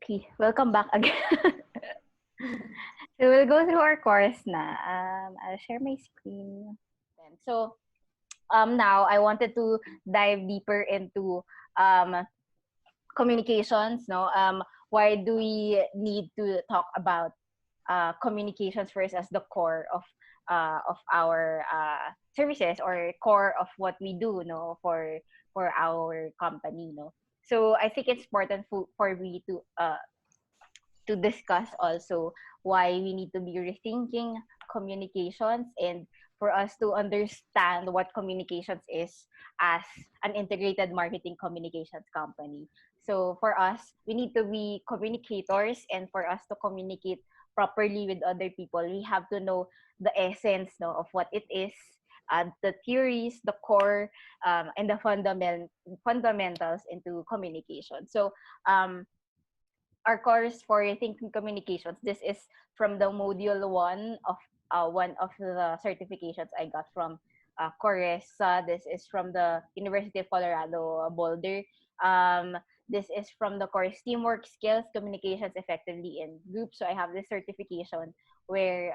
Okay, welcome back again. So we'll go through our course na. I'll share my screen. So now I wanted to dive deeper into communications. No, why do we need to talk about communications first as the core of our services or core of what we do? No, for our company. No, so I think it's important for me to discuss also why we need to be rethinking communications and for us to understand what communications is as an integrated marketing communications company. So for us, we need to be communicators, and for us to communicate properly with other people, we have to know the essence, no, of what it is, the theories, the core, and the fundamentals into communication. So our course for thinking communications. This is from the module one of the certifications I got from Coresa. This is from the University of Colorado Boulder. This is from the course Teamwork Skills, Communications Effectively in Groups. So I have this certification where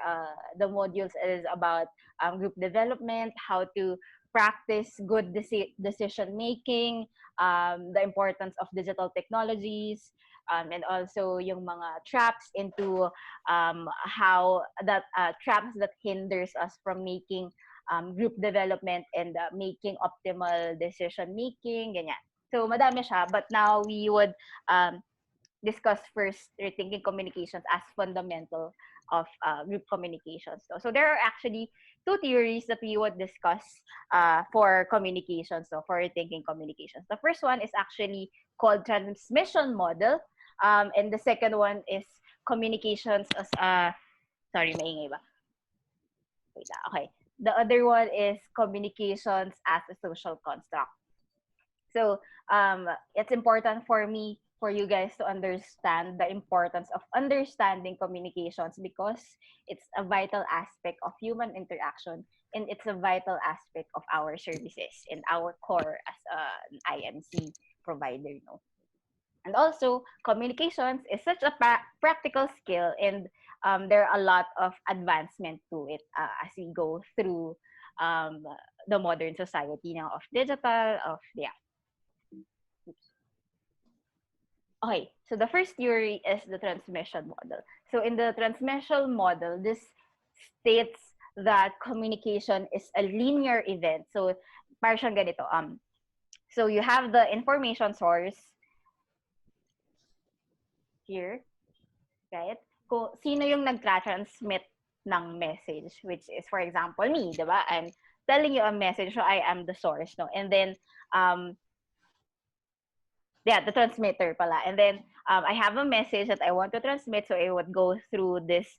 the modules is about group development, how to practice good decision making, the importance of digital technologies, and also yung mga traps into how that traps that hinders us from making group development and making optimal decision making, ganyan. So madami siya, but now we would discuss first rethinking communications as fundamental of group communications. So there are actually two theories that we would discuss for communications, so for rethinking communications. The first one is actually called transmission model, and the second one is communications as sorry, maingay ba? Wait, okay. The other one is communications as a social construct. So it's important for you guys to understand the importance of understanding communications because it's a vital aspect of human interaction, and it's a vital aspect of our services and our core as an IMC provider. No? And also, communications is such a practical skill, and there are a lot of advancement to it as we go through the modern society now of digital, of yeah. Okay, so the first theory is the transmission model. So in the transmission model, this states that communication is a linear event. So parang siyang ganito. So you have the information source here, right? Kung sino yung nag-transmit ng message, which is, for example, me, di ba? I'm telling you a message, so I am the source, no? And then, the transmitter pala. And then I have a message that I want to transmit, so it would go through this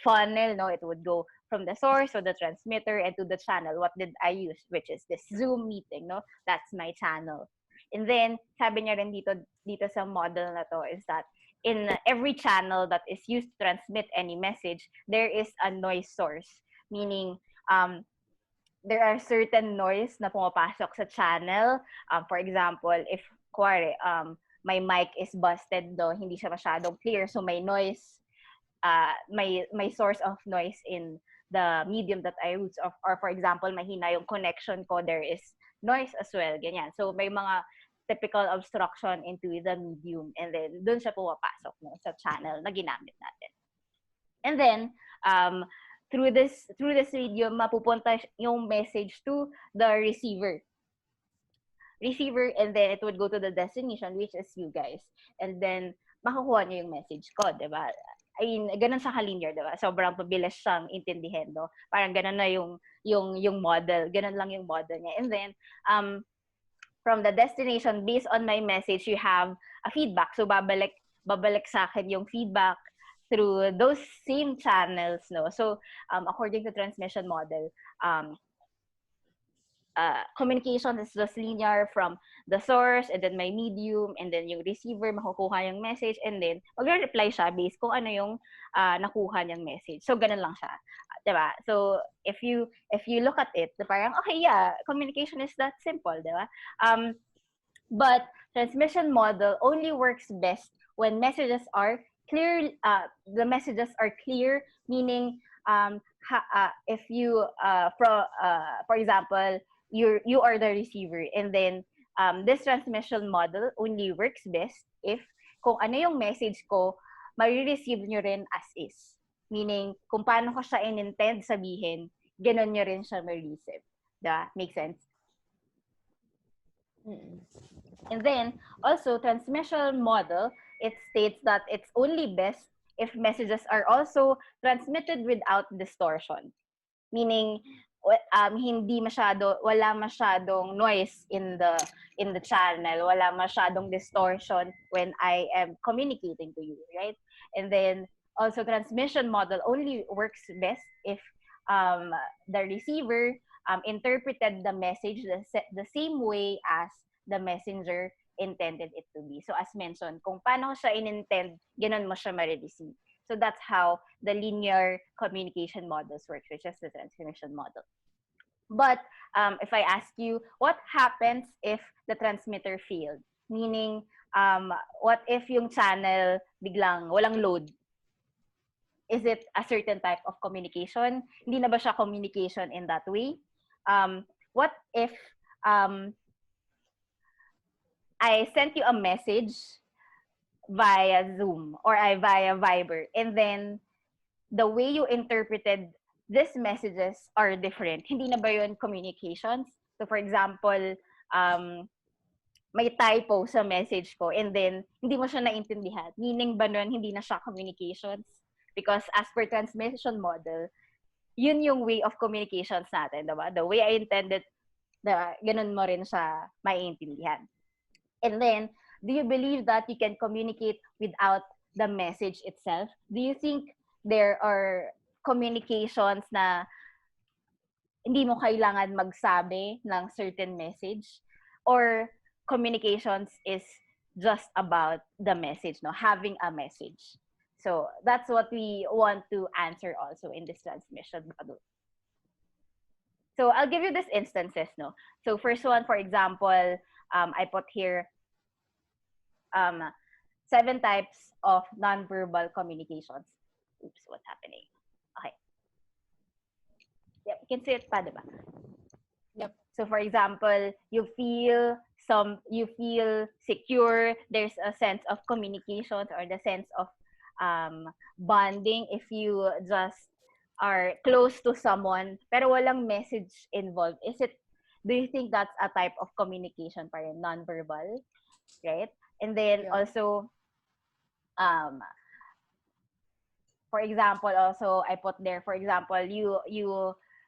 funnel, no? It would go from the source or the transmitter and to the channel. What did I use? Which is this Zoom meeting, no? That's my channel. And then sabi niya rin dito sa model na to is that in every channel that is used to transmit any message, there is a noise source, meaning there are certain noise na pumapasok sa channel. For example, if my mic is busted, though hindi siya masyadong clear, so may noise, may source of noise in the medium that I use, or for example, mahina yung connection ko, there is noise as well, ganyan. So may mga typical obstruction into the medium, and then dun siya pumapasok, no, sa channel na ginamit natin. And then through this medium, mapupunta yung message to the receiver, and then it would go to the destination, which is you guys, and then makukuha niyo yung message ko, diba? I mean, ganun sa kalinyar, diba? Sobrang pabilis siyang intindihin, no? Parang ganun na yung model, ganun lang yung model niya. And then from the destination, based on my message, you have a feedback. So babalik sa akin yung feedback through those same channels, no? So according to transmission model, communication is just linear from the source, and then my medium, and then yung receiver makukuha yung message, and then magre-reply siya based kung ano yung nakuha niyang message. So ganun lang siya, diba? So if you look at it, parang okay, yeah, communication is that simple, diba? But transmission model only works best when messages are clear, the messages are clear, meaning if you for example, you are the receiver, and then this transmission model only works best if kung ano yung message ko, ma-receive nyo rin as is. Meaning, kung paano ko siya in-intend sabihin, ganon nyo rin siya ma-receive. Diba? Make sense? And then, also, transmission model, it states that it's only best if messages are also transmitted without distortion. Meaning, hindi masyado, wala masyadong noise in the channel, wala masyadong distortion when I am communicating to you, right? And then, also, transmission model only works best if the receiver interpreted the message the same way as the messenger intended it to be. So as mentioned, kung paano siya in-intend, ganun mo siya ma-receive. So that's how the linear communication models work, which is the transmission model. But if I ask you, what happens if the transmitter failed? Meaning, what if yung channel biglang walang load? Is it a certain type of communication? Hindi na ba siya communication in that way? What if I sent you a message via Zoom or via Viber, and then the way you interpreted these messages are different? Hindi na ba yun communications? So for example, may typo sa message ko, and then hindi mo siya naintindihan. Meaning ba nun, hindi na siya communications? Because as per transmission model, yun yung way of communications natin, diba? The way I intended, ganun mo rin siya maiintindihan. And then, do you believe that you can communicate without the message itself? Do you think there are communications na hindi mo kailangan magsabi ng certain message? Or communications is just about the message, no? Having a message. So that's what we want to answer also in this transmission model. So I'll give you these instances, no? So first one, for example, I put here 7 types of nonverbal communications. Oops, what's happening? Okay. Yep, you can see it pa, diba? Yep. So for example, you feel secure. There's a sense of communications or the sense of bonding if you just are close to someone pero walang message involved. Do you think that's a type of communication pa rin, nonverbal, right? And then also for example, also I put there, for example, you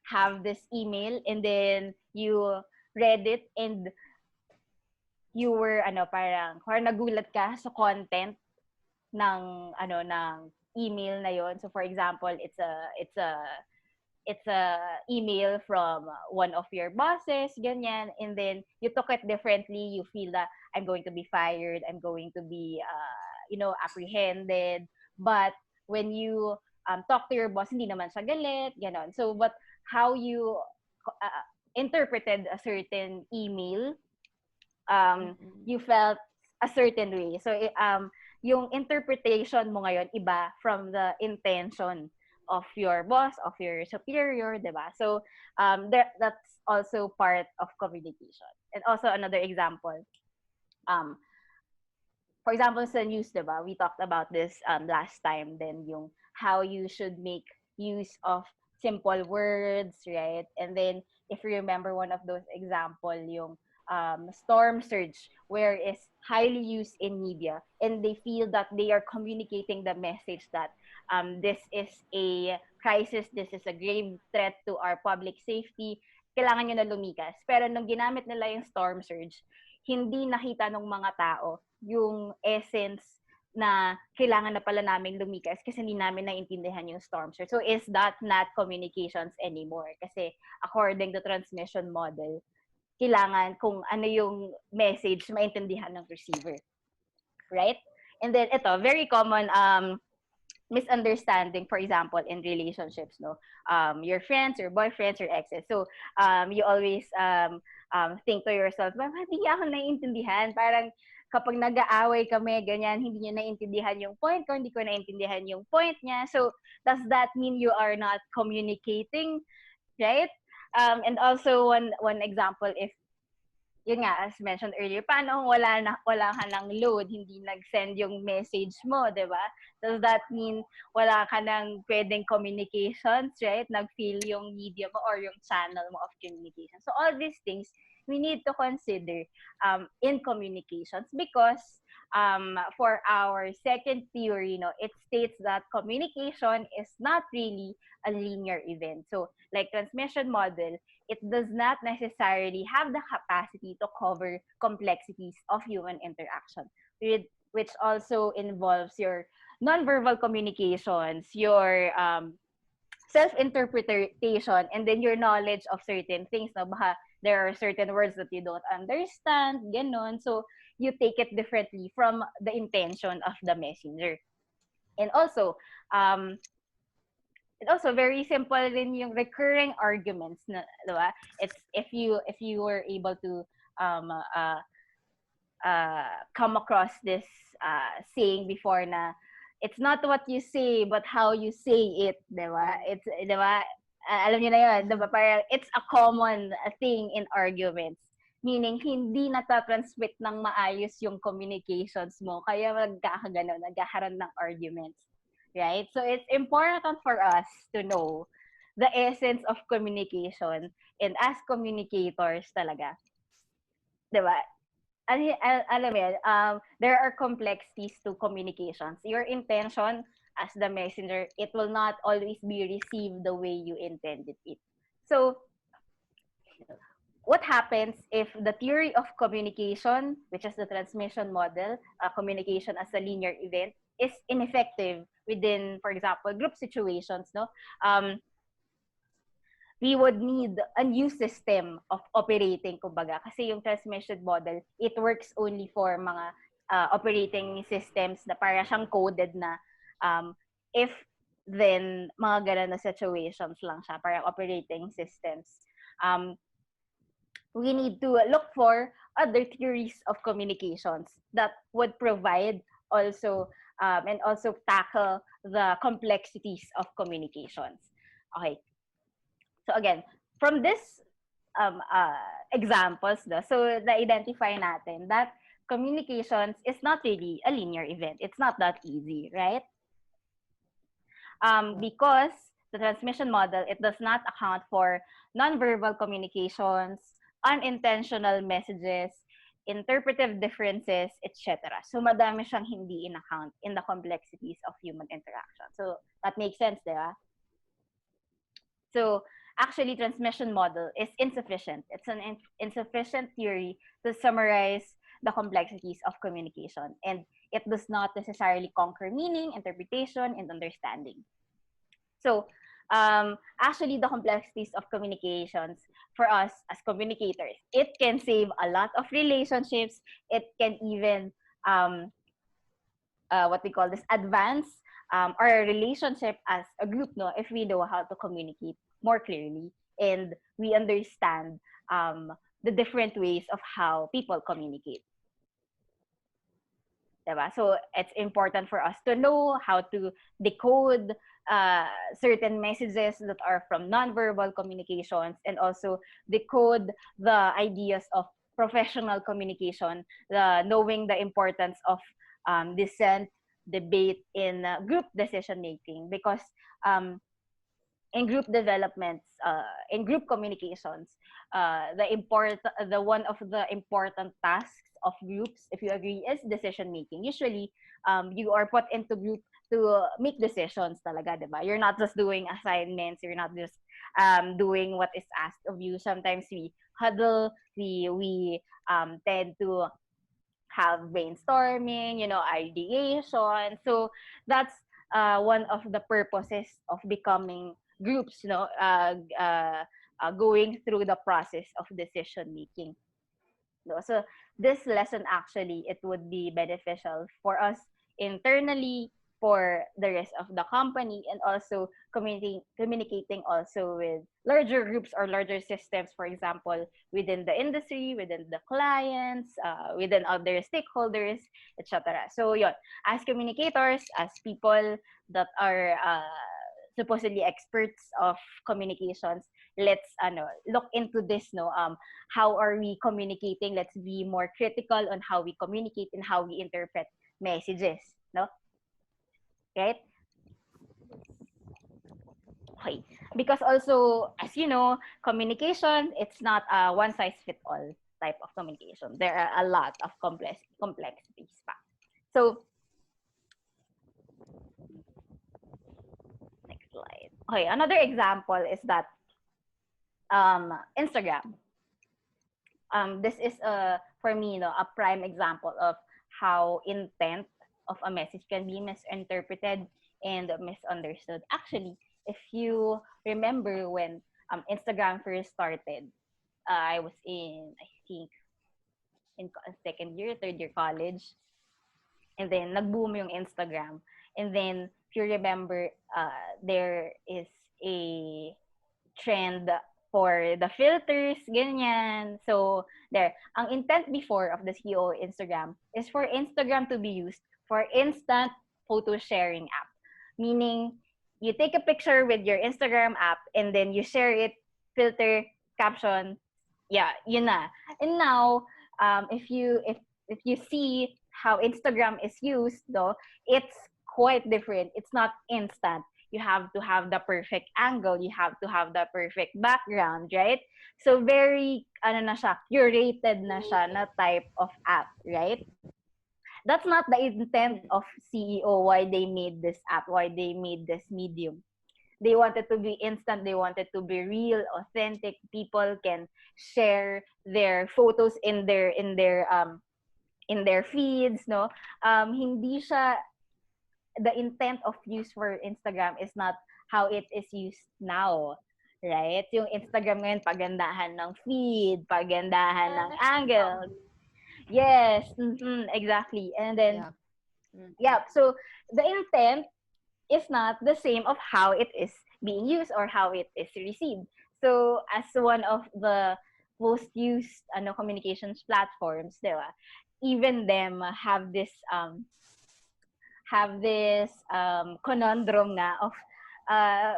have this email and then you read it and you were parang nagulat ka sa content ng ng email na yon. So for example, it's a email from one of your bosses, ganyan, and then you took it differently. You feel that I'm going to be fired, I'm going to be apprehended. But when you talk to your boss, hindi naman siya galit, ganon. So but how you interpreted a certain email, you felt a certain way. So yung interpretation mo ngayon iba from the intention of your boss, of your superior, diba? So that's also part of communication. And also another example, for example, sa news, diba? We talked about this last time, then yung how you should make use of simple words, right? And then if you remember one of those example, yung storm surge, where is highly used in media, and they feel that they are communicating the message that this is a crisis, this is a grave threat to our public safety, kailangan nyo na lumikas. Pero nung ginamit nila yung storm surge, hindi nakita ng mga tao yung essence na kailangan na pala namin lumikas kasi hindi namin naintindihan yung storm surge. So is that not communications anymore? Kasi according to transmission model, kailangan kung ano yung message maintindihan ng receiver. Right? And then ito, very common misunderstanding, for example, in relationships, no? Your friends, your boyfriends, your exes. So you always think to yourself, hindi ako naiintindihan. Parang kapag nag-aaway kami, ganyan, hindi niya naintindihan yung point ko, hindi ko naintindihan yung point niya. So, does that mean you are not communicating, right? And also, one example, if yun nga, as mentioned earlier, paano kung wala ka ng load, hindi nag-send yung message mo, di ba? Does that mean wala ka ng pwedeng communications, right? Nag-feel yung media mo or yung channel mo of communication. So all these things, we need to consider in communications because for our second theory, it states that communication is not really a linear event. So like transmission model, it does not necessarily have the capacity to cover complexities of human interaction, which also involves your nonverbal communications, your self-interpretation, and then your knowledge of certain things. No? Baka there are certain words that you don't understand, ganon. So you take it differently from the intention of the messenger. And also, very simple din yung recurring arguments na, diba? It's if you were able to um uh, come across this saying before na it's not what you say but how you say it, diba? It's, diba? Alam niyo na yun, diba? Parang it's a common thing in arguments. Meaning, hindi natatransmit ng maayos yung communications mo. Kaya nagkakaroon ng arguments. Right? So it's important for us to know the essence of communication, and as communicators talaga, 'di ba? Alam mo yan, there are complexities to communications. Your intention as the messenger, it will not always be received the way you intended it. So, what happens if the theory of communication, which is the transmission model, communication as a linear event, is ineffective within, for example, group situations, no? We would need a new system of operating, kumbaga. Kasi yung transmission model, it works only for mga operating systems na para siyang coded na if then mga ganun na situations lang siya, parang operating systems. We need to look for other theories of communications that would provide also and also tackle the complexities of communications. Okay. So again, from this examples, so na-identify natin that communications is not really a linear event. It's not that easy, right? Because the transmission model, it does not account for nonverbal communications, unintentional messages, interpretive differences, etc. So madami siyang hindi in-account in the complexities of human interaction. So that makes sense, diba? So actually, transmission model is insufficient. It's an insufficient theory to summarize the complexities of communication, and it does not necessarily conquer meaning, interpretation, and understanding. So actually, the complexities of communications for us as communicators, it can save a lot of relationships. It can even what we call this, advance our relationship as a group, no, if we know how to communicate more clearly and we understand the different ways of how people communicate. Diba? So it's important for us to know how to decode certain messages that are from nonverbal communications, and also decode the ideas of professional communication, knowing the importance of dissent, debate in group decision making, because in group developments, in group communications, the one of the important tasks of groups, if you agree, is decision making. Usually, you are put into group to make decisions talaga, diba? You're not just doing assignments, you're not just doing what is asked of you. Sometimes we huddle, we tend to have brainstorming, ideation. So that's one of the purposes of becoming groups, going through the process of decision making. So this lesson, actually, it would be beneficial for us internally for the rest of the company, and also communicating also with larger groups or larger systems, for example, within the industry, within the clients, within other stakeholders, etc. So yon, as communicators, as people that are supposedly experts of communications, let's look into this, no, how are we communicating? Let's be more critical on how we communicate and how we interpret messages, no? Right? Okay. Because also, as you know, communication, it's not a one size fit all type of communication. There are a lot of complexities pa. So, next slide. Okay, another example is that Instagram. This is for me, a prime example of how intent of a message can be misinterpreted and misunderstood. Actually, if you remember when Instagram first started, I was in, I think, in second year, third year college, and then nag-boom yung Instagram. And then, if you remember, there is a trend for the filters, ganyan. So, there. Ang intent before of the CEO Instagram is for Instagram to be used for instant photo sharing app. Meaning, you take a picture with your Instagram app and then you share it, filter, caption, yeah, yun na. And now, if you see how Instagram is used, though, it's quite different. It's not instant. You have to have the perfect angle. You have to have the perfect background, right? So very, na siya, curated na siya na type of app, right? That's not the intent of CEO why they made this app, why they made this medium. They wanted to be instant. They wanted to be real, authentic. People can share their photos in their feeds, no? Hindi siya, the intent of use for Instagram is not how it is used now, right? Yung Instagram ngayon, pagandahan ng feed, pagandahan ng angle. Yes, exactly. And then, yeah, so the intent is not the same of how it is being used or how it is received. So, as one of the most used communications platforms, diba? Even them have this conundrum na of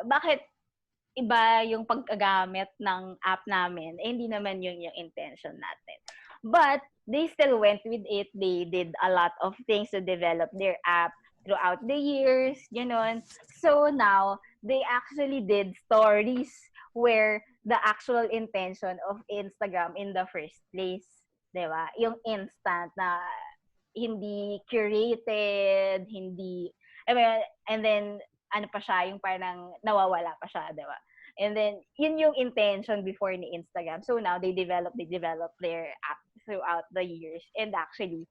bakit iba yung paggagamit ng app namin, hindi naman yun yung intention natin. But they still went with it. They did a lot of things to develop their app throughout the years, gano'n. So now, they actually did stories where the actual intention of Instagram in the first place, di ba? Yung instant na hindi curated, hindi, I mean, and then, ano pa siya, yung parang nawawala pa siya, di ba? And then, yun yung intention before ni Instagram. So now, they develop their app throughout the years. And actually,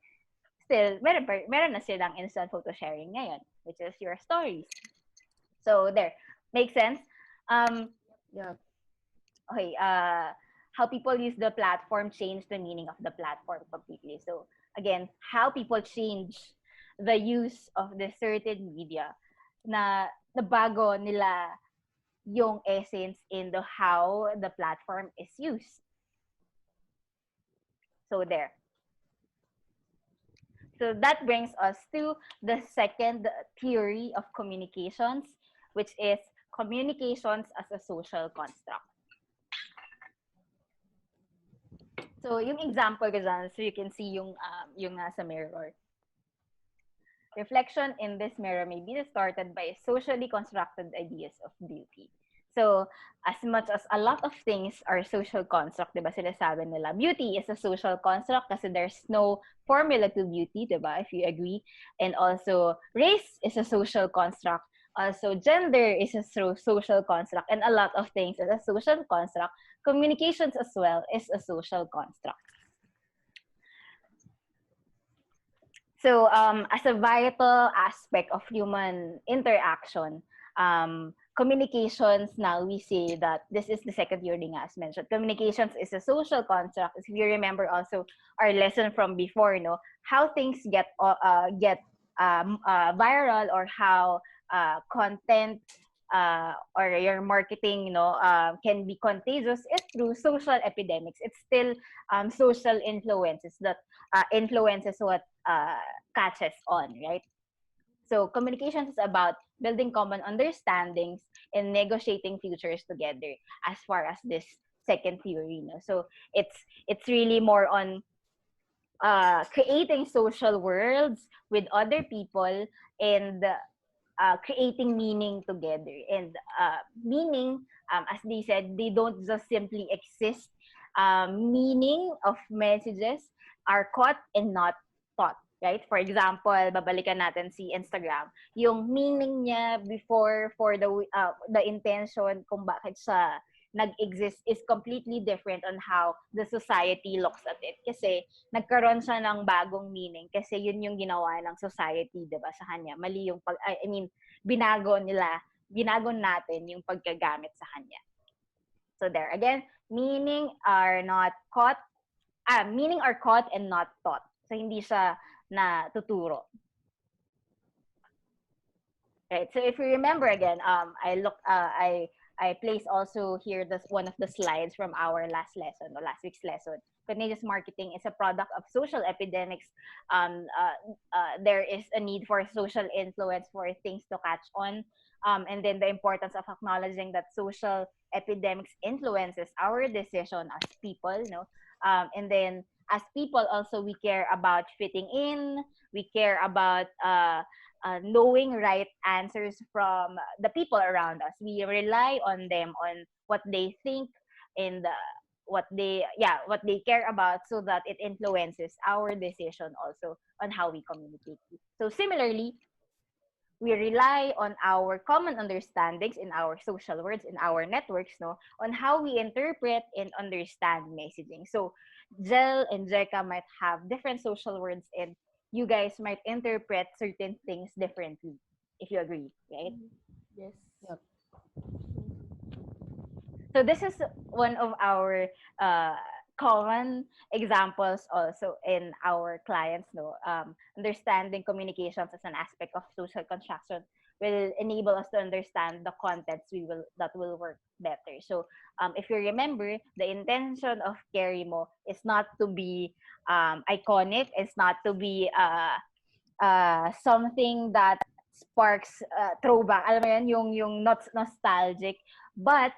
still, meron na silang instant photo sharing ngayon, which is your stories. So, there. Make sense? Yeah. Okay, how people use the platform changed the meaning of the platform completely. So, again, how people change the use of the certain media na nabago nila yung essence in the how the platform is used. So there. So that brings us to the second theory of communications, which is communications as a social construct. So yung example ko dyan, so you can see yung nasa mirror. Reflection in this mirror may be distorted by socially constructed ideas of beauty. So, as much as a lot of things are social construct, diba, sinasabi nila, beauty is a social construct kasi there's no formula to beauty, diba, if you agree. And also, race is a social construct. Also, gender is a social construct. And a lot of things is a social construct. Communications as well is a social construct. So, as a vital aspect of human interaction, communications, now we say that this is the second theory as mentioned. Communications is a social construct. If you remember also our lesson from before, how things get viral, or how content or your marketing, can be contagious, is through social epidemics. It's still social influences that influences what catches on, right? So communications is about building common understandings and negotiating futures together, as far as this second theory. So it's really more on creating social worlds with other people, and creating meaning together. And meaning, as they said, they don't just simply exist. Meaning of messages are caught and not taught. Right? For example, babalikan natin si Instagram. Yung meaning niya before, for the intention kung bakit siya nag-exist, is completely different on how the society looks at it. Kasi nagkaroon siya ng bagong meaning kasi yun yung ginawa ng society, 'di ba, sa kanya. Mali yung binago natin yung paggagamit sa kanya. So there again, meaning are caught and not taught. So hindi siya natuturo. Right. So if you remember again, I placed also here one of the slides from our last week's lesson. Contagious marketing is a product of social epidemics. There is a need for social influence for things to catch on, and then the importance of acknowledging that social epidemics influences our decision as people. And then as people also, we care about fitting in. We care about knowing right answers from the people around us. We rely on them, on what they think, and what they care about, so that it influences our decision also on how we communicate. So similarly, we rely on our common understandings in our social words, in our networks, on how we interpret and understand messaging. So Jel and Jeka might have different social words, and you guys might interpret certain things differently, if you agree, right? Yes. Yep. So this is one of our common examples also in our clients. Understanding communications as an aspect of social construction will enable us to understand the contents that will work better. So if you remember, the intention of Carry Mo is not to be iconic. It's not to be something that sparks throwback. Alam mo yan, yung not nostalgic, but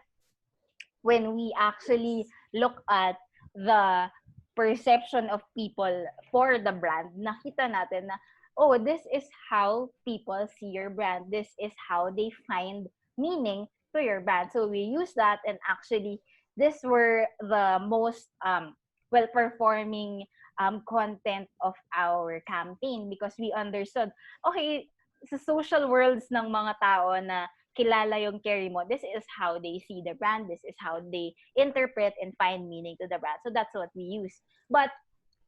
when we actually look at the perception of people for the brand, nakita natin na, oh, this is how people see your brand. This is how they find meaning to your brand. So we use that, and actually, these were the most well-performing content of our campaign, because we understood, okay, sa social worlds ng mga tao na kilala yung Carry Mo, this is how they see the brand, this is how they interpret and find meaning to the brand. So that's what we use. But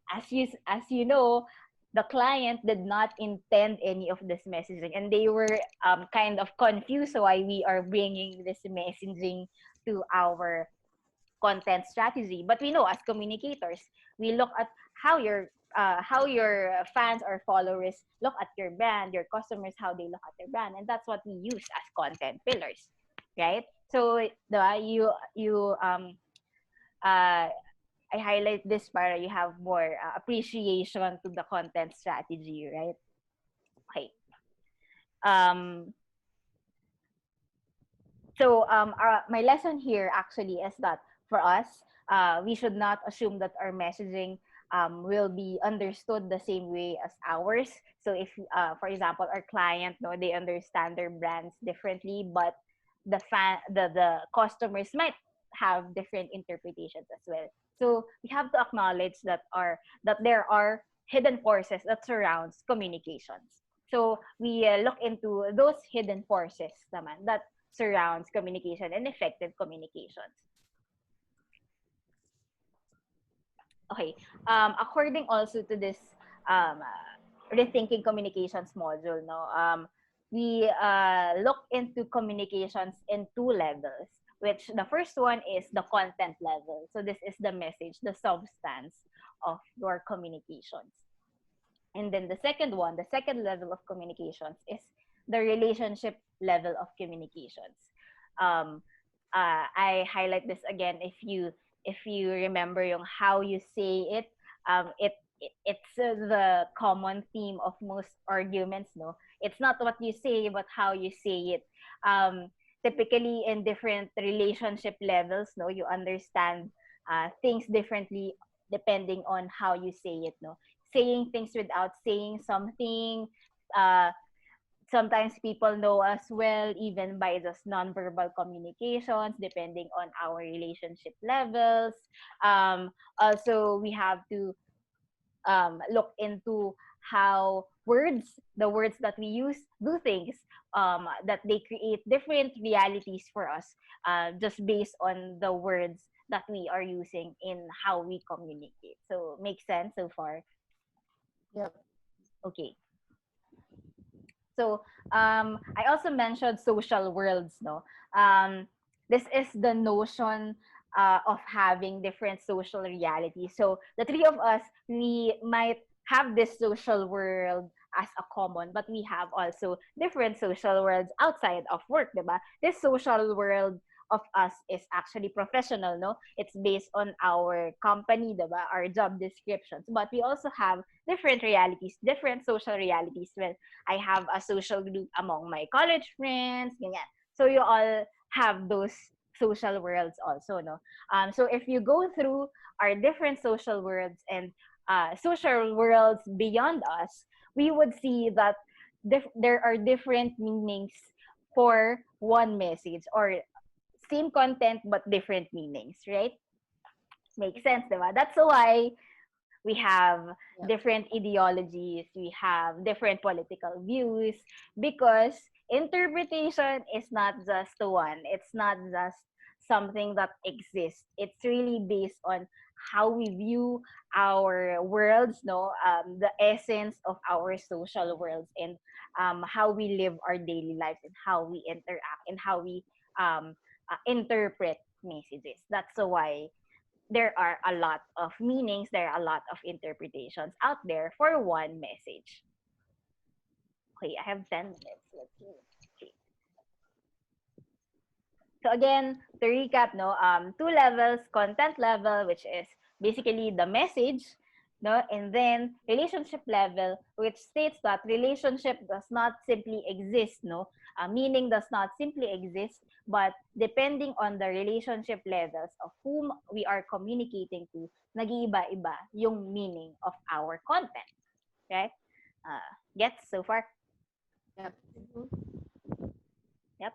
as you know, the client did not intend any of this messaging, and they were kind of confused why we are bringing this messaging to our content strategy. But we know, as communicators, we look at how your fans or followers look at your brand, your customers, how they look at their brand, and that's what we use as content pillars, right? So I highlight this para you have more appreciation to the content strategy, right? Okay. So my lesson here actually is that for us, we should not assume that our messaging will be understood the same way as ours. So if, for example, our client, they understand their brands differently, but the customers might have different interpretations as well. So we have to acknowledge that there are hidden forces that surrounds communications. So we look into those hidden forces naman that surrounds communication and effective communications. Okay. According also to this rethinking communications module, we look into communications in two levels, which the first one is the content level. So this is the message, the substance of your communications. And then the second one, the second level of communications is the relationship level of communications. Um, I highlight this again if you remember yung how you say it. It's the common theme of most arguments. No, it's not what you say, but how you say it. Um, Typically, in different relationship levels, no, you understand things differently depending on how you say it. No, saying things without saying something. Uh, Sometimes people know us well even by just nonverbal communications depending on our relationship levels. Also, we have to look into how the words that we use, do things that they create different realities for us just based on the words that we are using in how we communicate. So, makes sense so far? Yep. Okay. So I also mentioned social worlds, no? This is the notion of having different social realities. So the three of us, we might have this social world as a common, but we have also different social worlds outside of work, diba? This social world of us is actually professional, no? It's based on our company, diba? Our job descriptions. But we also have different realities, different social realities when I have a social group among my college friends, ganyan. So you all have those social worlds also, no? So if you go through our different social worlds and social worlds beyond us, we would see that there are different meanings for one message or same content but different meanings, right? Makes sense, diba? That's why we have Yep. different ideologies, we have different political views, because interpretation is not just one, it's not just something that exists. It's really based on how we view our worlds, no, the essence of our social worlds, and how we live our daily lives, and how we interact, and how we interpret messages. That's why there are a lot of meanings, there are a lot of interpretations out there for one message. Okay, I have 10 minutes. Let's see. Okay. So again, to recap, no, two levels: content level, which is basically the message, no, and then relationship level, which states that relationship does not simply exist, no, meaning does not simply exist, but depending on the relationship levels of whom we are communicating to, nag-iiba-iba yung meaning of our content, right? Uh, Gets so far? Yep. Yep.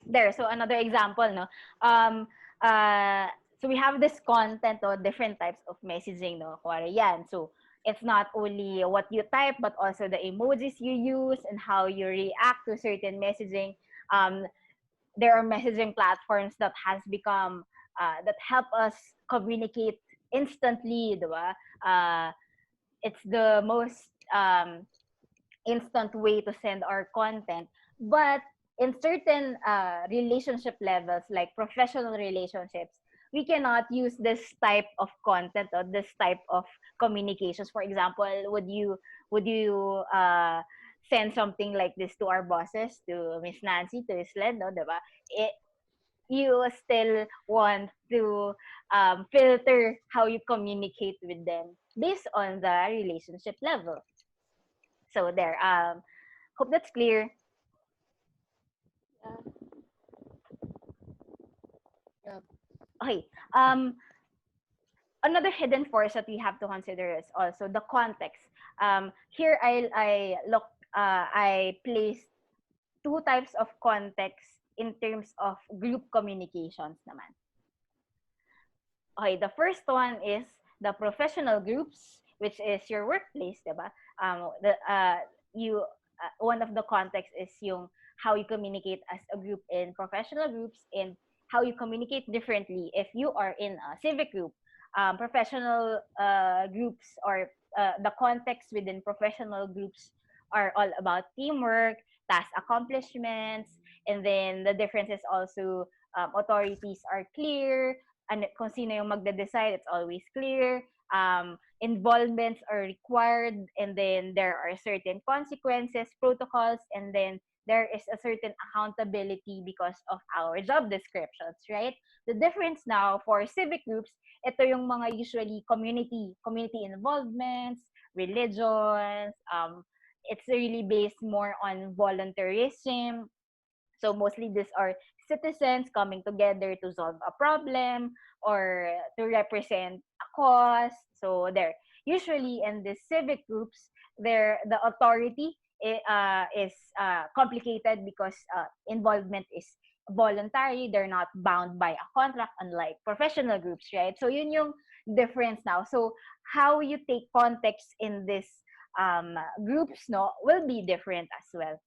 There, so another example, no, um uh so we have this content or different types of messaging, no, kuwari yan. So it's not only what you type but also the emojis you use and how you react to certain messaging. um there are messaging platforms that has become that help us communicate instantly, diba? It's the most instant way to send our content. But in certain relationship levels, like professional relationships, we cannot use this type of content or this type of communications. For example, would you send something like this to our bosses, to Miss Nancy, to Miss Len, no, diba? It, you still want to filter how you communicate with them based on the relationship level. So there. Hope that's clear. Yeah. Yep. Okay. Another hidden force that we have to consider is also the context. Here I placed two types of context in terms of group communications naman. Okay, the first one is the professional groups, which is your workplace, diba? You One of the contexts is yung how you communicate as a group in professional groups, and how you communicate differently if you are in a civic group. Professional groups, or the context within professional groups, are all about teamwork, task accomplishments, and then the difference is also authorities are clear, kung sino yung magde-decide, it's always clear. Involvements are required, and then there are certain consequences, protocols, and then there is a certain accountability because of our job descriptions, right? The difference now for civic groups, ito yung mga usually community involvements, religions, it's really based more on volunteerism. So mostly these are citizens coming together to solve a problem or to represent a cause. So there, usually in the civic groups, the authority is complicated because involvement is voluntary. They're not bound by a contract, unlike professional groups, right? So yun yung difference now. So how you take context in this groups, no, will be different as well.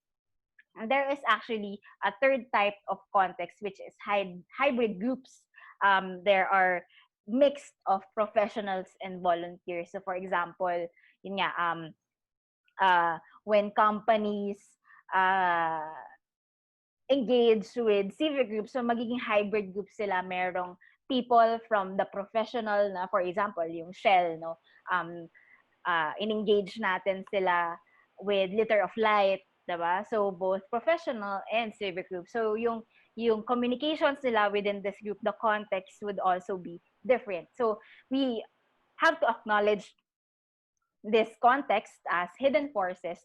And there is actually a third type of context, which is hybrid groups. There are mixed of professionals and volunteers. So, for example, yun nga, when companies uh, engage with civic groups, so magiging hybrid groups sila. Merong people from the professional na, for example, yung Shell, no? In-engage natin sila with Liter of Light, diba? So both professional and civic group. So yung communications nila within this group, the context would also be different. So we have to acknowledge this context as hidden forces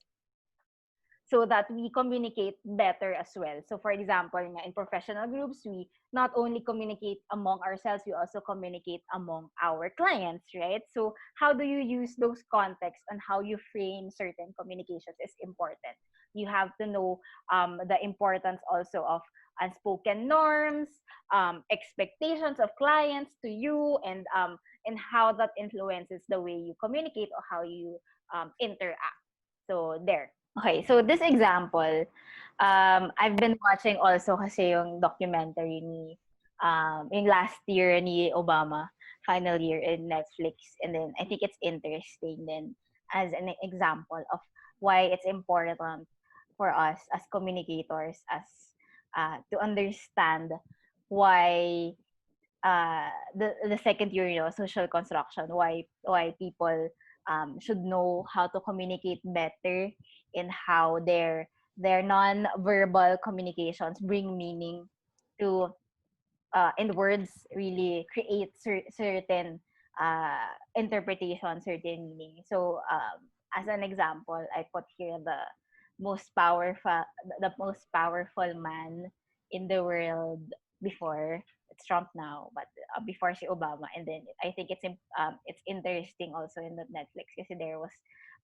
so that we communicate better as well. So for example, in professional groups, we not only communicate among ourselves, we also communicate among our clients, right? So how do you use those contexts and how you frame certain communications is important. You have to know the importance also of unspoken norms, expectations of clients to you, and how that influences the way you communicate or how you interact. So there. Okay, so this example, I've been watching also kasi yung documentary ni, yung last year ni Obama, final year in Netflix. And then I think it's interesting then as an example of why it's important for us as communicators as to understand why the second year, social construction, why people should know how to communicate better and how their non-verbal communications bring meaning to in words really create certain interpretation, certain meaning. So as an example, I put here most powerful the most powerful man in the world before. It's Trump now, but before si Obama. And then I think it's interesting also in the Netflix kasi there was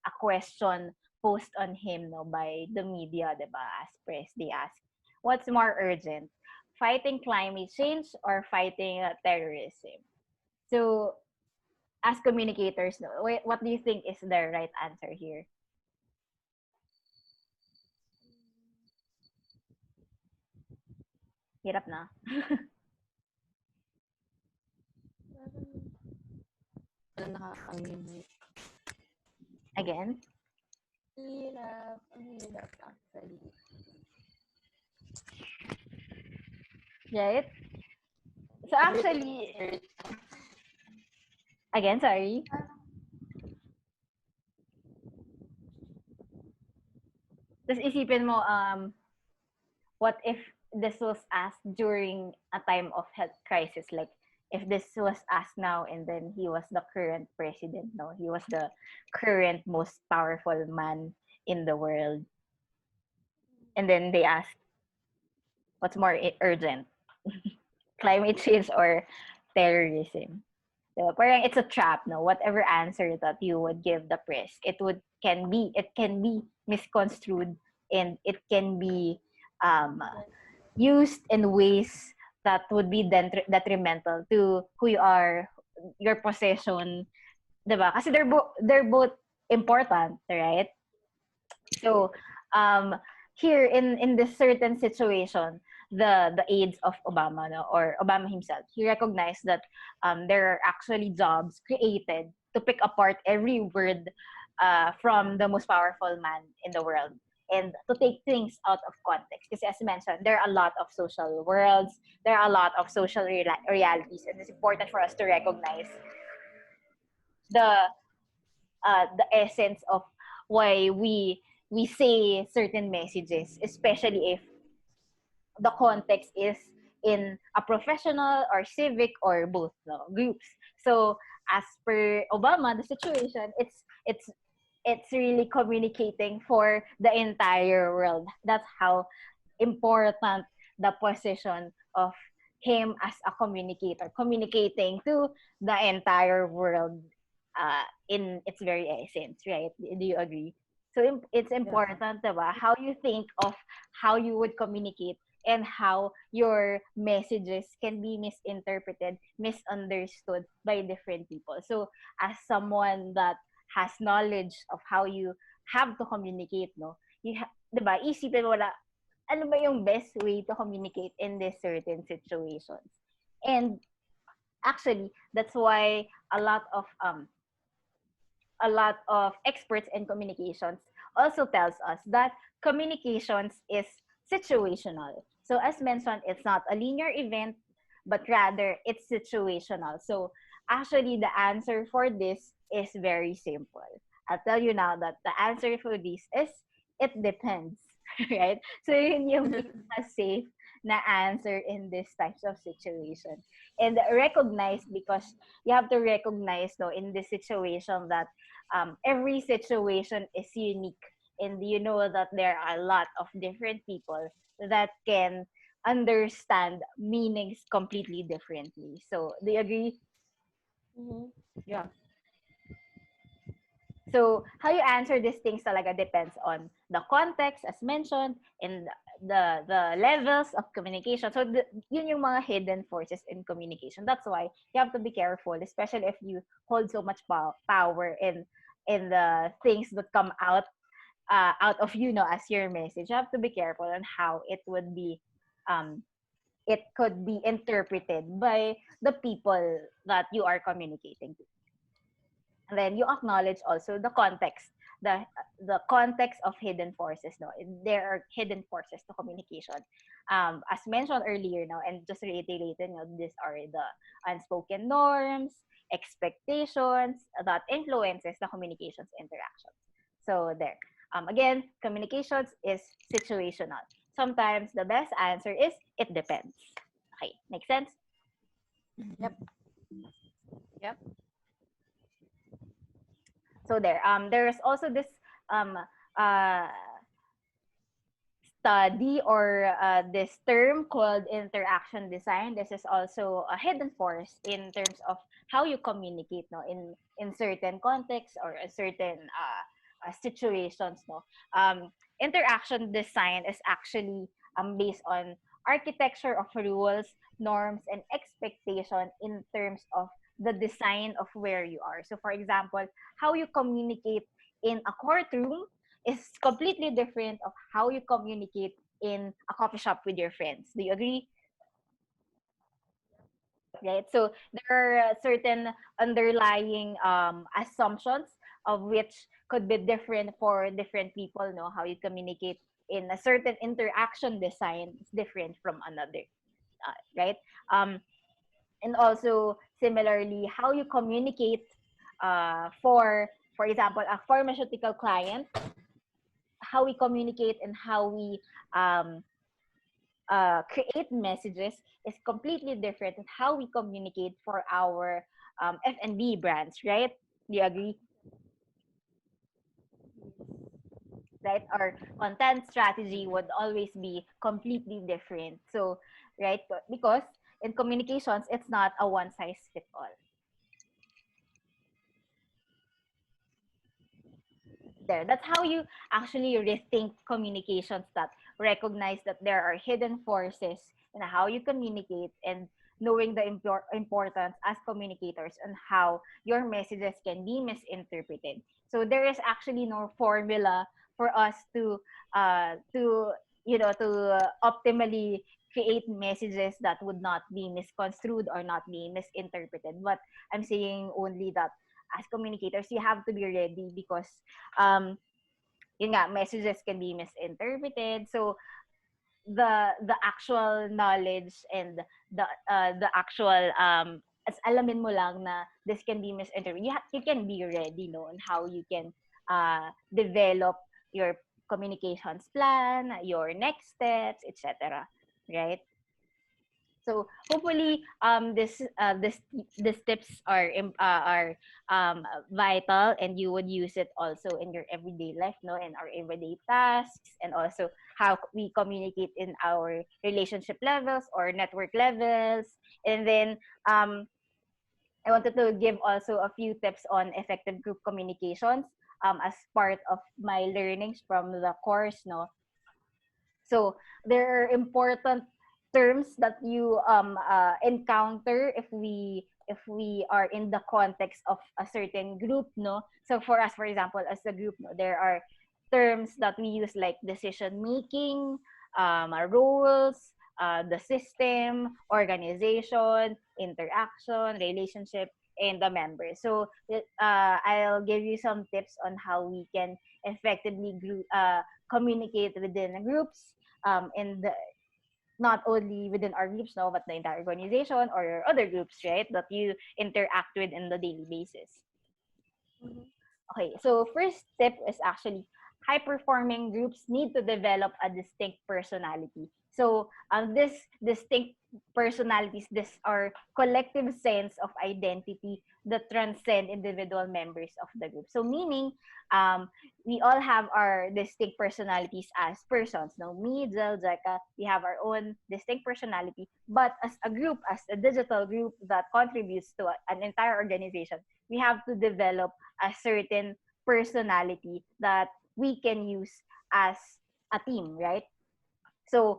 a question posed on him, no, by the media, diba? As press, they asked, what's more urgent, fighting climate change or fighting terrorism? So as communicators, no, what do you think is the right answer here? Hirap na. Again? Hirap. Ang hirap actually. Right? So actually, again, sorry. Tapos isipin mo, what if this was asked during a time of health crisis? Like, if this was asked now and then he was the current president, no? He was the current most powerful man in the world. And then they asked, what's more urgent? Climate change or terrorism? So, parang it's a trap, no? Whatever answer that you would give the press, it can be misconstrued, and it can be used in ways that would be detrimental to who you are, your position, diba? Kasi they're both important, right? So here in this certain situation, the aides of Obama, no, or Obama himself, he recognized that there are actually jobs created to pick apart every word from the most powerful man in the world. and to take things out of context. Because as mentioned, there are a lot of social worlds, there are a lot of social realities, and it's important for us to recognize the the essence of why we say certain messages, especially if the context is in a professional or civic or both, no, groups. So as per Obama, the situation, it's really communicating for the entire world. That's how important the position of him as a communicator, communicating to the entire world in its very essence, right? Do you agree? So it's Yes. important, diba? How you think of how you would communicate and how your messages can be misinterpreted, misunderstood by different people. So as someone that has knowledge of how you have to communicate, no, diba, isipin mo na, ano ba yung best way to communicate in this certain situations? And actually, that's why a lot of experts in communications also tells us that communications is situational. So as mentioned, it's not a linear event, but rather it's situational. So actually, the answer for this is very simple. I'll tell you now that the answer for this is it depends, right? So yun yung safe na answer in this types of situation. And recognize, because you have to recognize, no, in this situation that every situation is unique, and you know that there are a lot of different people that can understand meanings completely differently. So do you agree? Mm-hmm. Yeah. So how you answer these things talaga depends on the context, as mentioned, and the levels of communication. So yun yung mga hidden forces in communication. That's why you have to be careful, especially if you hold so much power in the things that come out of you, know, as your message. You have to be careful on how um it could be interpreted by the people that you are communicating to. And then you acknowledge also the context, the context of hidden forces. No, there are hidden forces to communication. As mentioned earlier, now, and just reiterated, these are the unspoken norms, expectations that influences the communications interactions. So there. Again, communications is situational. Sometimes the best answer is it depends. Okay, make sense? Yep. Yep. So there. There's also this um uh study, or this term called interaction design. This is also a hidden force in terms of how you communicate, no, in certain contexts or a certain situations, no. Interaction design is actually based on architecture of rules, norms, and expectation in terms of the design of where you are. So for example, how you communicate in a courtroom is completely different of how you communicate in a coffee shop with your friends. Do you agree? Right? So there are certain underlying assumptions of which could be different for different people. Know how you communicate in a certain interaction design is different from another, right? Um, and also similarly, how you communicate for example, a pharmaceutical client, how we communicate and how we um, create messages is completely different than how we communicate for our F&B brands, right? Do you agree? Right? Our content strategy would always be completely different. So, right? Because in communications, it's not a one size fits all. There. That's how you actually rethink communications, that recognize that there are hidden forces in how you communicate, and knowing the importance as communicators and how your messages can be misinterpreted. So there is actually no formula for us to optimally create messages that would not be misconstrued or not be misinterpreted. But I'm saying only that as communicators, you have to be ready, because um, yun nga, messages can be misinterpreted. So the actual knowledge and the actual as alamin mo lang na this can be misinterpreted, you can be ready, no, on how you can develop your communications plan, your next steps, etc., right? So hopefully this tips are vital, and you would use it also in your everyday life, no, in our everyday tasks, and also how we communicate in our relationship levels or network levels. And then I wanted to give also a few tips on effective group communications as part of my learnings from the course, no. So there are important terms that you encounter if we are in the context of a certain group, no. So for us, for example, as a group, no, there are terms that we use like decision making, roles, the system, organization, interaction, relationship, and the members. So I'll give you some tips on how we can effectively communicate within groups, and not only within our groups, no, but the entire organization or other groups, right, that you interact with in the daily basis. Okay, so first tip is actually high performing groups need to develop a distinct personality. So this distinct personalities, this are collective sense of identity that transcend individual members of the group. So meaning, we all have our distinct personalities as persons. No, me, Jel, Jeka, we have our own distinct personality. But as a group, as a digital group that contributes to an entire organization, we have to develop a certain personality that we can use as a team, right? So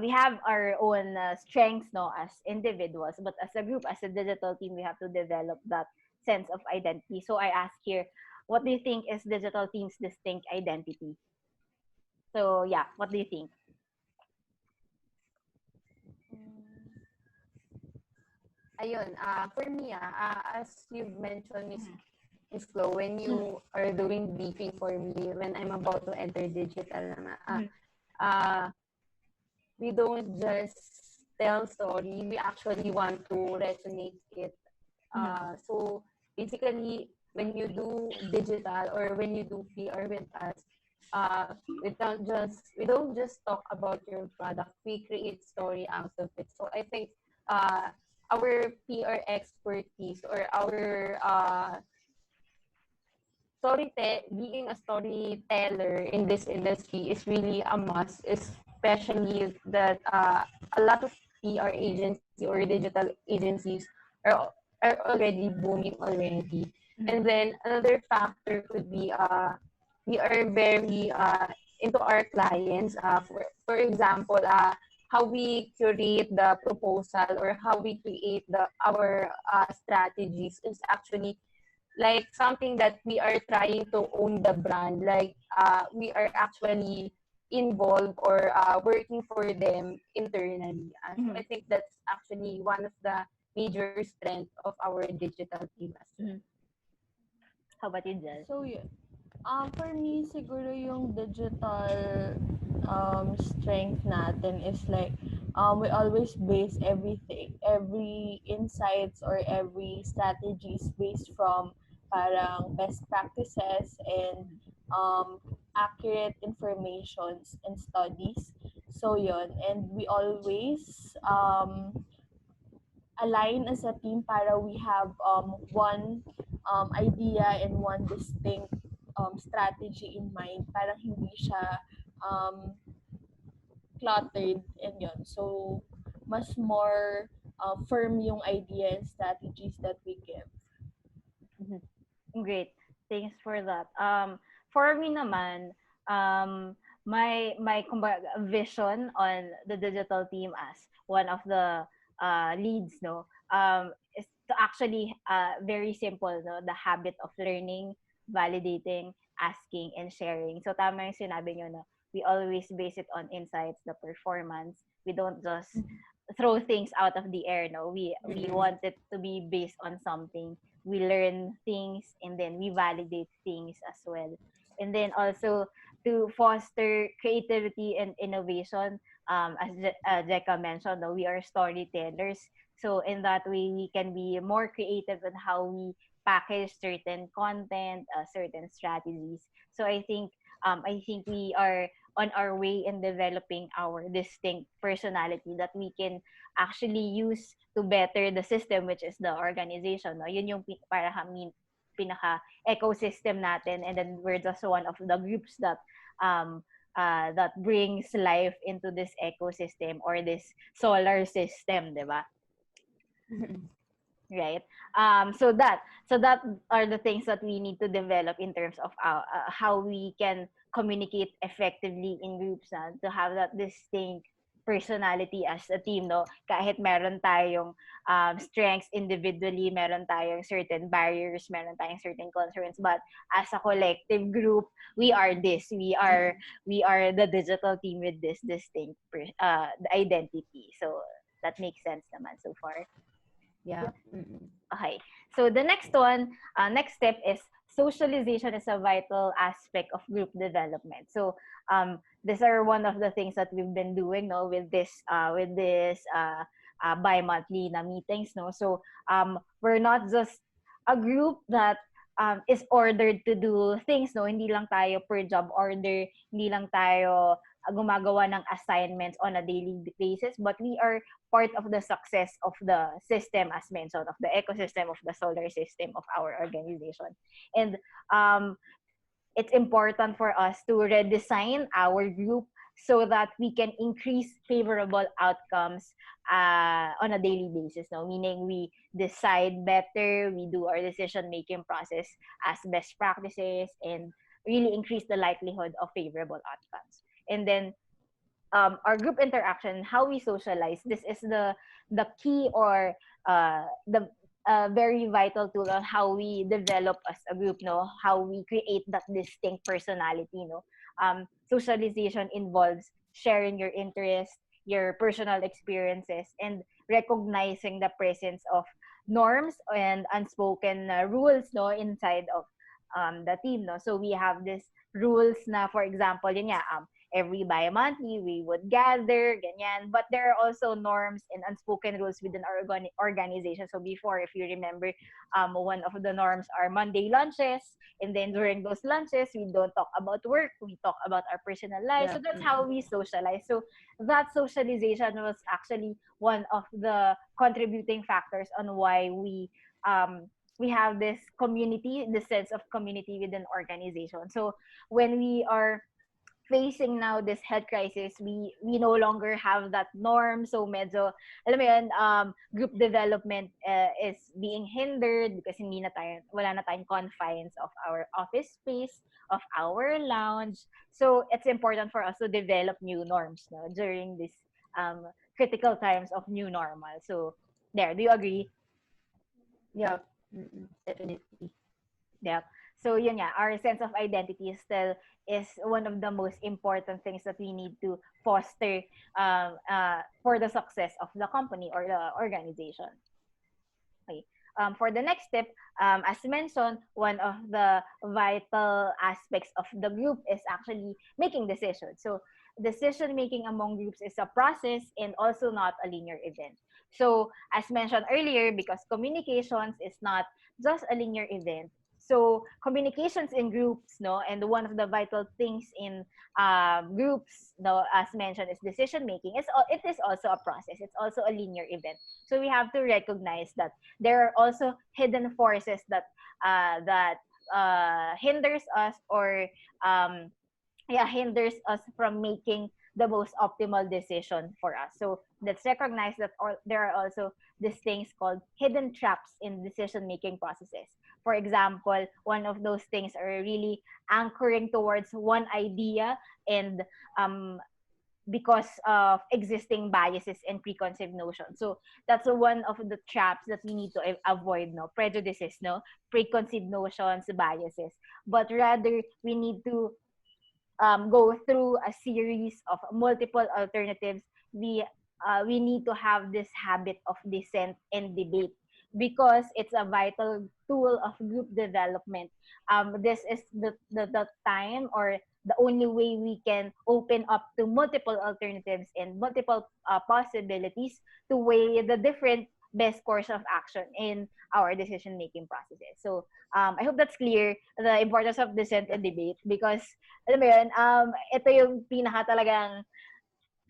we have our own strengths, no, as individuals, but as a group, as a digital team, we have to develop that sense of identity. So I ask here, what do you think is digital team's distinct identity? So yeah, what do you think? Ayun, for me, as you've mentioned, Mhm. Miss Flo, when you are doing briefing for me, when I'm about to enter digital, Mhm. uh, we don't just tell story, we actually want to resonate it. Mhm. So basically, when you do digital or when you do PR with us, we don't just talk about your product. We create story out of it. So I think uh, our PR expertise or our being a storyteller in this industry is really a must, especially that a lot of PR agency or digital agencies are already booming already. Mhm. And then another factor could be we are very into our clients. For example, how we curate the proposal or how we create our strategies is actually like something that we are trying to own the brand. Like we are actually involved or working for them internally. So I Mhm. think that's actually one of the major strength of our digital team as well. Mhm. How about you, Jel? So, yeah. For me, siguro yung digital strength natin is like, we always base everything, every insights or every strategies based from parang best practices and accurate informations and studies. So, yun. And we always align as a team para we have one idea and one distinct strategy in mind. Parang hindi siya um, cluttered and yun. So, mas more firm yung idea and strategies that we give. Mhm. Great. Thanks for that. For me naman, my kumbaga, vision on the digital team as one of the leads, no, is to actually very simple, no, the habit of learning, validating, asking, and sharing. So tama yung sinabi nyo, no, we always base it on insights, the performance. We don't just throw things out of the air, no. We want it to be based on something. We learn things, and then we validate things as well. And then also to foster creativity and innovation. As Jeka mentioned, no, we are storytellers. So in that way, we can be more creative in how we package certain content, certain strategies. So I think we are on our way in developing our distinct personality that we can actually use to better the system, which is the organization. No? Yun yung para kami pinaka ecosystem natin, and then we're just one of the groups that um that brings life into this ecosystem or this solar system, di ba? Right. So that are the things that we need to develop in terms of how we can communicate effectively in groups, to have that distinct personality as a team, no, kahit meron tayong strengths individually, meron tayong certain barriers, meron tayong certain concerns, but as a collective group, we are this, we are the digital team with this distinct identity. So that makes sense naman so far. Yeah. Okay. So the next one, next step is socialization is a vital aspect of group development. So these are one of the things that we've been doing, no, with this bi-monthly na meetings, no. So we're not just a group that is ordered to do things, no. Hindi lang tayo per job order, hindi lang tayo gumagawa ng assignments on a daily basis, but we are part of the success of the system, as mentioned, of the ecosystem of the solar system of our organization. And it's important for us to redesign our group so that we can increase favorable outcomes on a daily basis. No? Meaning we decide better, we do our decision-making process as best practices, and really increase the likelihood of favorable outcomes. And then our group interaction, how we socialize, this is the key, or the very vital tool on how we develop as a group, no, how we create that distinct personality, no. Socialization involves sharing your interests, your personal experiences, and recognizing the presence of norms and unspoken rules, no, inside of the team, no. So we have this rules na, for example, yun nga, every bi-monthly we would gather, ganyan. But there are also norms and unspoken rules within our organization. So before, if you remember, one of the norms are Monday lunches, and then during those lunches, we don't talk about work, we talk about our personal lives. Yeah. So that's how we socialize. So that socialization was actually one of the contributing factors on why we have this community, this sense of community within organization. So when we are facing now this health crisis, we no longer have that norm. So medyo, alam mo yun, group development is being hindered because wala na tayong confines of our office space, of our lounge. So it's important for us to develop new norms, no, during this critical times of new normal. So there, do you agree? Yeah. Definitely. Yeah. So yun nga, our sense of identity is one of the most important things that we need to foster for the success of the company or the organization. Okay. For the next step, as mentioned, one of the vital aspects of the group is actually making decisions. So decision making among groups is a process and also not a linear event. So as mentioned earlier, because communications is not just a linear event, so communications in groups, no, and one of the vital things in groups, no, as mentioned, is decision making. It is also a process. It's also a linear event. So we have to recognize that there are also hidden forces that hinders us, or hinders us from making the most optimal decision for us. So let's recognize that there are also these things called hidden traps in decision-making processes. For example, one of those things are really anchoring towards one idea, and because of existing biases and preconceived notions. So that's one of the traps that we need to avoid, no? Prejudices, no? Preconceived notions, biases. But rather, we need to go through a series of multiple alternatives. We need to have this habit of dissent and debate, because it's a vital tool of group development. This is the time, or the only way we can open up to multiple alternatives and multiple possibilities to weigh the different best course of action in our decision making processes. So I hope that's clear, the importance of dissent and debate, because alam mo yun, ito yung pinaka talagang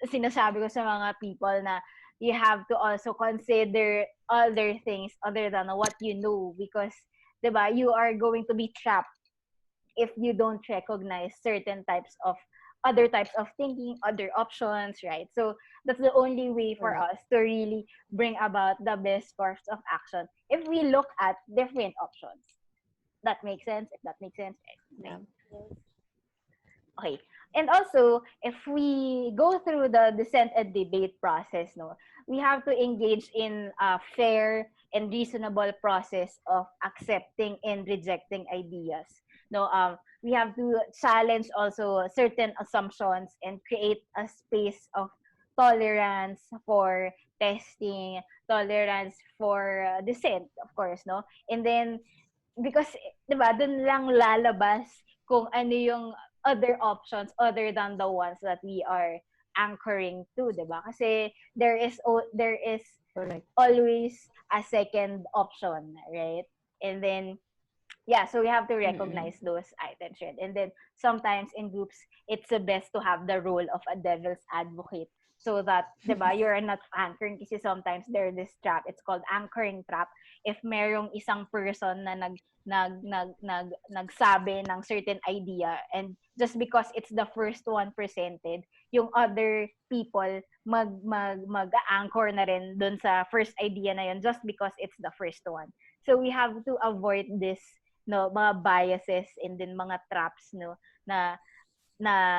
sinasabi ko sa mga people na you have to also consider other things other than what you know, because 'di ba, you are going to be trapped if you don't recognize certain types of other types of thinking, other options, right? So that's the only way for Correct. us to really bring about the best course of action if we look at different options. That makes sense? If that makes sense, right? Yeah. Okay. And also, if we go through the dissent and debate process, no, we have to engage in a fair and reasonable process of accepting and rejecting ideas. No, we have to challenge also certain assumptions and create a space of tolerance for testing, tolerance for dissent, of course, no. And then because 'di ba, dun lang lalabas kung ano yung other options other than the ones that we are anchoring to, 'di ba? Kasi there is Correct. always a second option, right? And then yeah, so we have to Mm-mm. recognize those items, right? And then sometimes in groups, it's the best to have the role of a devil's advocate, so that, diba, you're not anchoring, kasi sometimes there's this trap, it's called anchoring trap. If merong isang person na nagsabi ng certain idea, and just because it's the first one presented, yung other people mag-anchor na rin dun sa first idea na yun just because it's the first one. So we have to avoid this, no, mga biases and then mga traps, no, na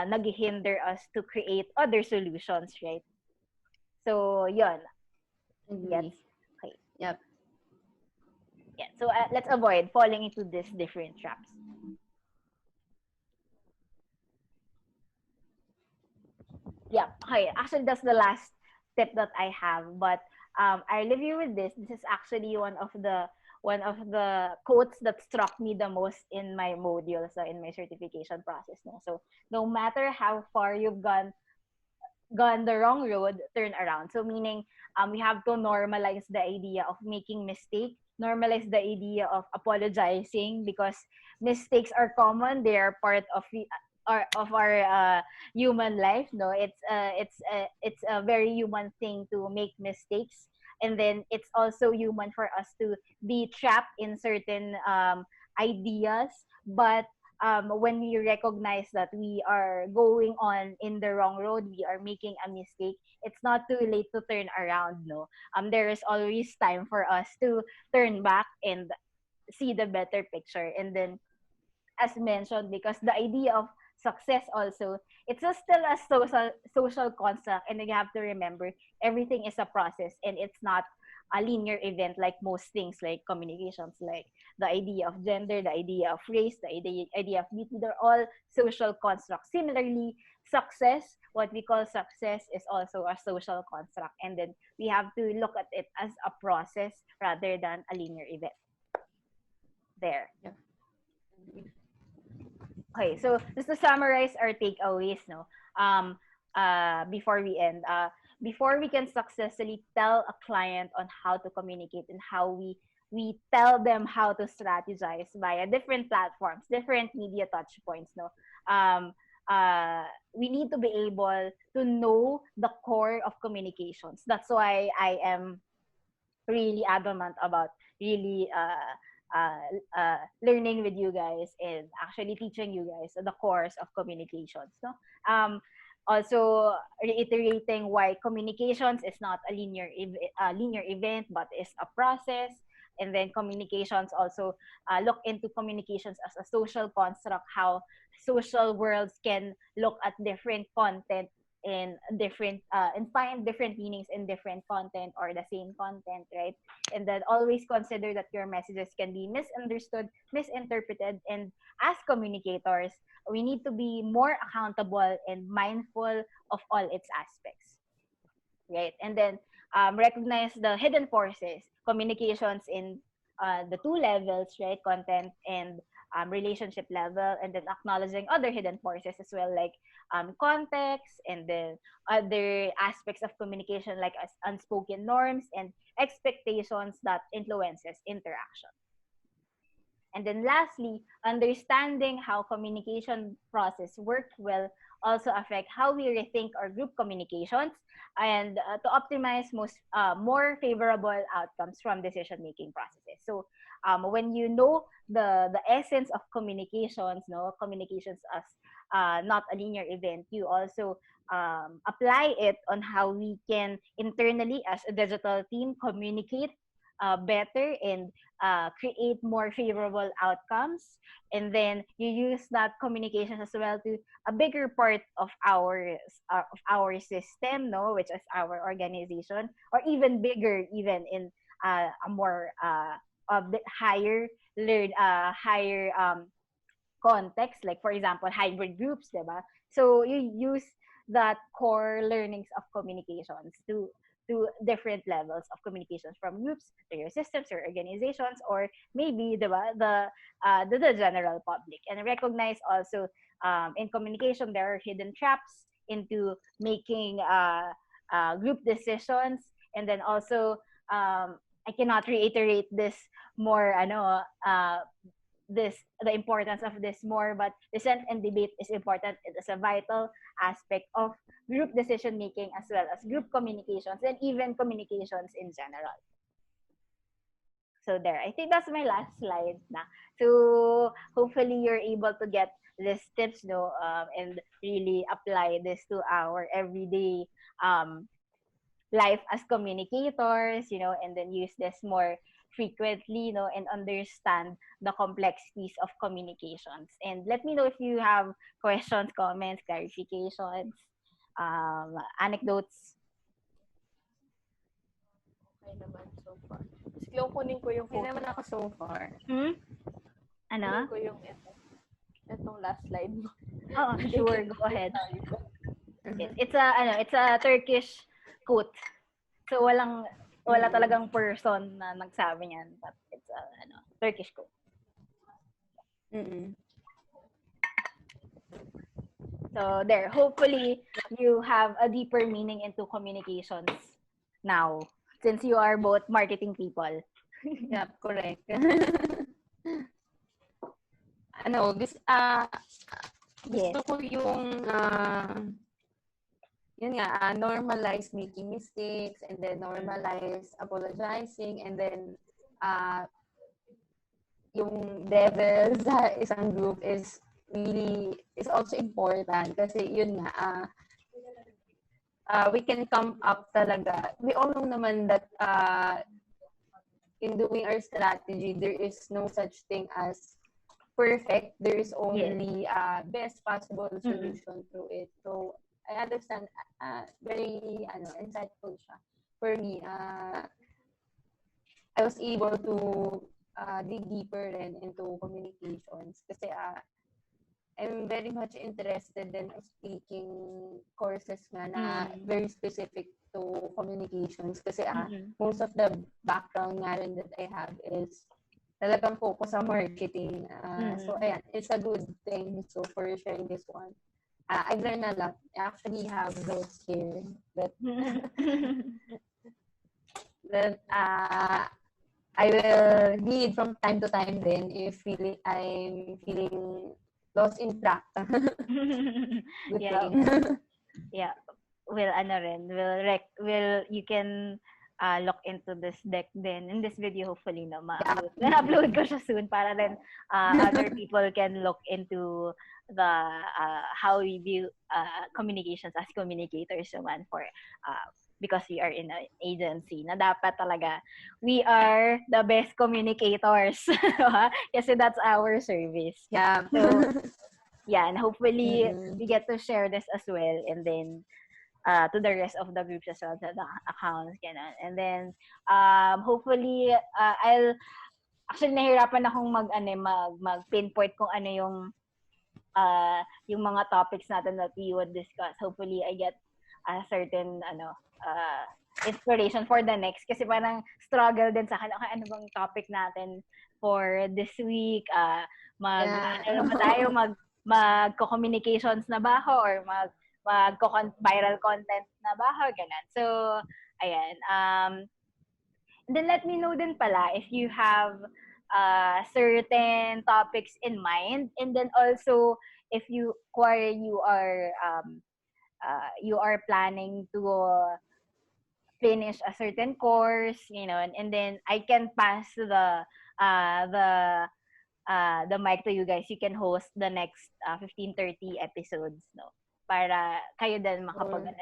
naghihinder us to create other solutions, right? So yun, gets. Agree. Okay. Yep. Yeah, so let's avoid falling into these different traps. Yeah, okay, actually that's the last tip that I have, but I leave you with this. This is actually one of the quotes that struck me the most in my module, so in my certification process, no? So no matter how far you've gone the wrong road, turn around. So meaning, we have to normalize the idea of making mistake, normalize the idea of apologizing, because mistakes are common. They are part of our human life. No, it's a very human thing to make mistakes, and then it's also human for us to be trapped in certain ideas, but when we recognize that we are going on in the wrong road, we are making a mistake, it's not too late to turn around, no. There is always time for us to turn back and see the better picture. And then, as mentioned, because the idea of success also, still a social construct, and you have to remember everything is a process and it's not a linear event like most things, like communications, like the idea of gender, the idea of race, the idea of beauty, they're all social constructs. Similarly, success, what we call success, is also a social construct, and then we have to look at it as a process rather than a linear event. There. Yeah. Okay, so just to summarize our takeaways, no, before we end, before we can successfully tell a client on how to communicate and how we tell them how to strategize via different platforms, different media touch points, no, um, we need to be able to know the core of communications. That's why I am really adamant about really learning with you guys and actually teaching you guys the course of communications, no. Also reiterating why communications is not a linear event, but is a process. And then communications also look into communications as a social construct, how social worlds can look at different content in different and find different meanings in different content or the same content, right? And then always consider that your messages can be misunderstood, misinterpreted, and as communicators, we need to be more accountable and mindful of all its aspects, right? And then recognize the hidden forces, communications in the two levels, right? Content and relationship level, and then acknowledging other hidden forces as well, like context, and then other aspects of communication like as unspoken norms and expectations that influences interaction. And then lastly, understanding how communication process work will also affect how we rethink our group communications and to optimize more favorable outcomes from decision making processes. So when you know the essence of communications, no communications as not a linear event, you also apply it on how we can internally as a digital team communicate better and create more favorable outcomes, and then you use that communication as well to a bigger part of our system, no, which is our organization, or even bigger, even in a more a bit higher higher context, like for example hybrid groups, diba? So you use that core learnings of communications to different levels of communications, from groups to your systems or organizations, or maybe the general public, and recognize also in communication there are hidden traps into making group decisions. And then also I cannot reiterate this more this the importance of this more, but dissent and debate is important. It is a vital aspect of group decision making as well as group communications and even communications in general. So there, I think that's my last slide na. So hopefully you're able to get these tips, no, and really apply this to our everyday life as communicators, and then use this more frequently, and understand the complexities of communications. And let me know if you have questions, comments, clarifications, anecdotes. Okay naman so far. Sige, kunin ko yung Okay photo. naman ako so far. Kunin ko yung itong last slide mo. Oh, sure, go ahead. It's a Turkish quote. So wala talagang person na nagsabi niyan, but it's a Turkish quote. So there, hopefully you have a deeper meaning into communications now, since you are both marketing people. Yeah, correct. Gusto ko yung yun nga, normalize making mistakes, and then normalize apologizing, and then yung devil sa isang group is also important kasi yun nga, we can come up talaga. We all know naman that in doing our strategy, there is no such thing as perfect. There is only best possible solution to it. So I understand, very insightful siya. For me, I was able to dig deeper rin into communications kasi I'm very much interested in taking courses nga na very specific to communications kasi most of the background nga rin that I have is talagang focus sa marketing. So ayan, it's a good thing. So for sharing this one, I've learned a lot. I actually have those here that I will read from time to time then if I'm feeling lost in track. Good yeah. thing. Yeah. You can look into this deck then in this video, hopefully ma-upload ko siya soon para then other people can look into the how we view communications as communicators naman for because we are in an agency na dapat talaga we are the best communicators kasi that's our service. Yeah. So yeah, and hopefully we get to share this as well, and then to the rest of the groups as well, the accounts, ganun. And then hopefully I'll actually nahirapan akong mag pinpoint kung ano yung mga topics natin that we would discuss. Hopefully I get a certain inspiration for the next. Kasi parang struggle din sa akin, okay, ano bang topic natin for this week? Ano ba tayo? Magko-communications na ba ako? Or viral content na ba ako? Ganun. So, ayan. Then let me know din pala if you have certain topics in mind. And then also, if you are planning to finish a certain course, and then I can pass the mic to you guys. You can host the next 15-30 episodes, no? Para kayo din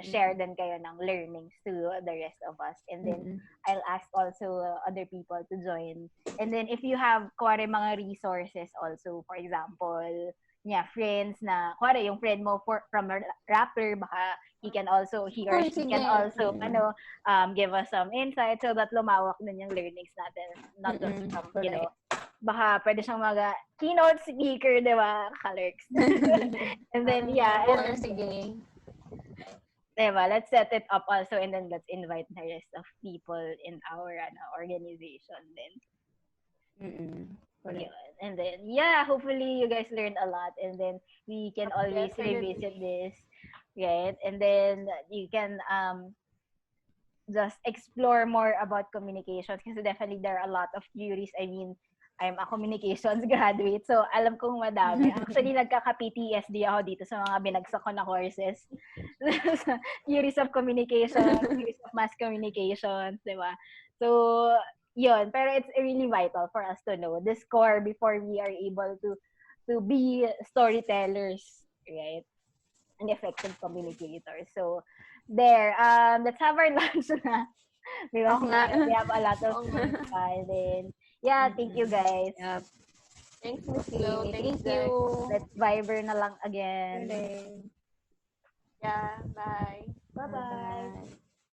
share din kayo ng learnings to the rest of us. And then, I'll ask also other people to join. And then, if you have mga resources also, for example, friends na, yung friend mo from a rapper, baka he or she can also give us some insight so that lumawak din yung learnings natin. Not just from, baka pwede siyang keynote speaker, di ba? Kalerks. And then, sige. Diba? Let's set it up also, and then let's invite the rest of people in our organization then. And then, hopefully you guys learned a lot, and then we can always revisit this, right? And then you can just explore more about communications, kasi definitely there are a lot of theories. I mean, I'm a communications graduate, so alam kong madami. Actually, nagkaka-PTSD ako dito sa mga binagsak ko na courses. Theories of communication, theories of mass communications, di ba? So, yun. Pero it's really vital for us to know this core before we are able to be storytellers, right? And effective communicators. So, there. Let's have our lunch na. Because we have a lot of work. Then, thank you guys. Yep. Thanks, Miss Flo. Thank you. Let's Viber na lang again. Yeah, bye. Bye-bye.